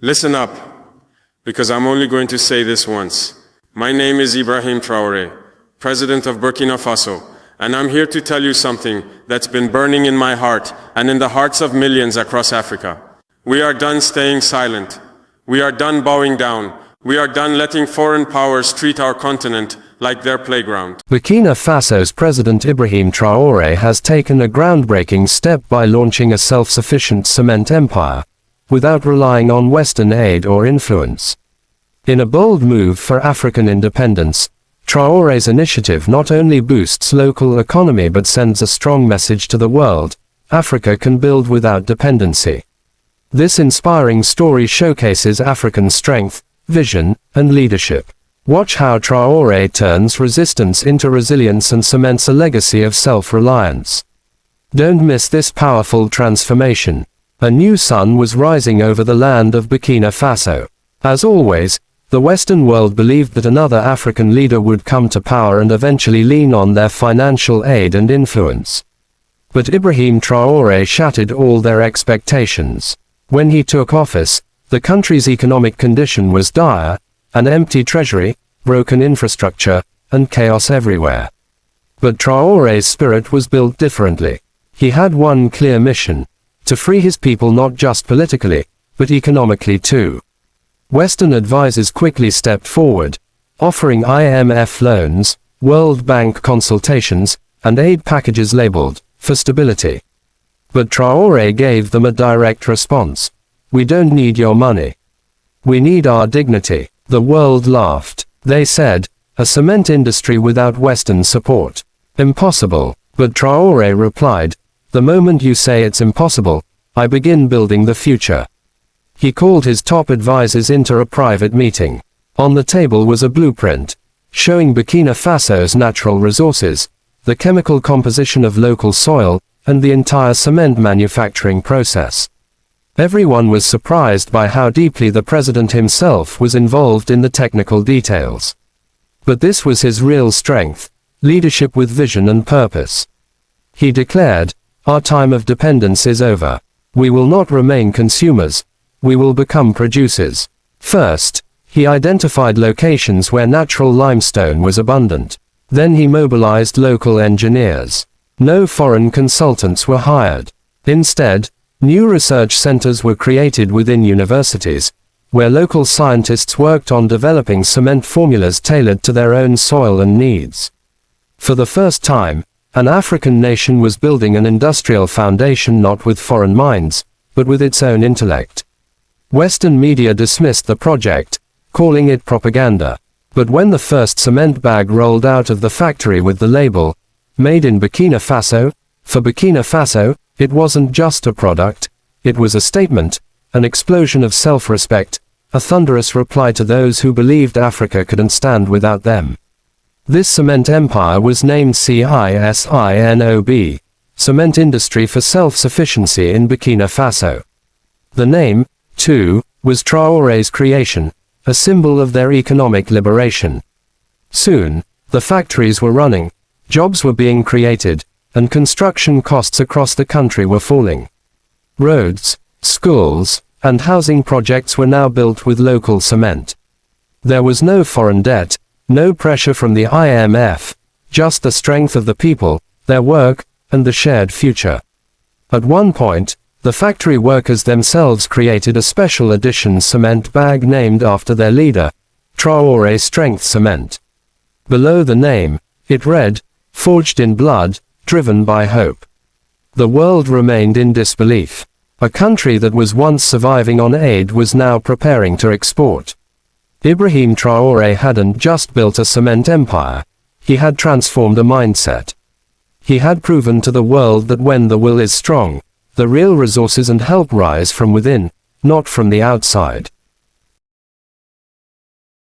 Listen up, because I'm only going to say this once. My name is Ibrahim Traoré, President of Burkina Faso, and I'm here to tell you something that's been burning in my heart and in the hearts of millions across Africa. We are done staying silent. We are done bowing down. We are done letting foreign powers treat our continent like their playground. Burkina Faso's President Ibrahim Traoré has taken a groundbreaking step by launching a self-sufficient cement empire, without relying on Western aid or influence. In a bold move for African independence, Traoré's initiative not only boosts local economy but sends a strong message to the world: Africa can build without dependency. This inspiring story showcases African strength, vision, and leadership. Watch how Traoré turns resistance into resilience and cements a legacy of self-reliance. Don't miss this powerful transformation. A new sun was rising over the land of Burkina Faso. As always, the Western world believed that another African leader would come to power and eventually lean on their financial aid and influence. But Ibrahim Traoré shattered all their expectations. When he took office, the country's economic condition was dire: an empty treasury, broken infrastructure, and chaos everywhere. But Traoré's spirit was built differently. He had one clear mission: to free his people not just politically, but economically too. Western advisors quickly stepped forward, offering IMF loans, World Bank consultations, and aid packages labeled, "for stability." But Traoré gave them a direct response: "We don't need your money. We need our dignity." The world laughed. They said, "A cement industry without Western support? Impossible." But Traoré replied, "The moment you say it's impossible, I begin building the future." He called his top advisors into a private meeting. On the table was a blueprint, showing Burkina Faso's natural resources, the chemical composition of local soil, and the entire cement manufacturing process. Everyone was surprised by how deeply the president himself was involved in the technical details. But this was his real strength: leadership with vision and purpose. He declared, "Our time of dependence is over. We will not remain consumers. We will become producers." First, he identified locations where natural limestone was abundant. Then he mobilized local engineers. No foreign consultants were hired. Instead, new research centers were created within universities, where local scientists worked on developing cement formulas tailored to their own soil and needs. For the first time, an African nation was building an industrial foundation not with foreign minds, but with its own intellect. Western media dismissed the project, calling it propaganda. But when the first cement bag rolled out of the factory with the label, "Made in Burkina Faso," for Burkina Faso, it wasn't just a product, it was a statement, an explosion of self-respect, a thunderous reply to those who believed Africa couldn't stand without them. This cement empire was named CISINOB, Cement Industry for Self-Sufficiency in Burkina Faso. The name, too, was Traoré's creation, a symbol of their economic liberation. Soon, the factories were running, jobs were being created, and construction costs across the country were falling. Roads, schools, and housing projects were now built with local cement. There was no foreign debt, no pressure from the IMF, just the strength of the people, their work, and the shared future. At one point, the factory workers themselves created a special edition cement bag named after their leader, Traoré Strength Cement. Below the name, it read, "Forged in blood, driven by hope." The world remained in disbelief. A country that was once surviving on aid was now preparing to export. Ibrahim Traoré hadn't just built a cement empire, he had transformed a mindset. He had proven to the world that when the will is strong, the real resources and help rise from within, not from the outside.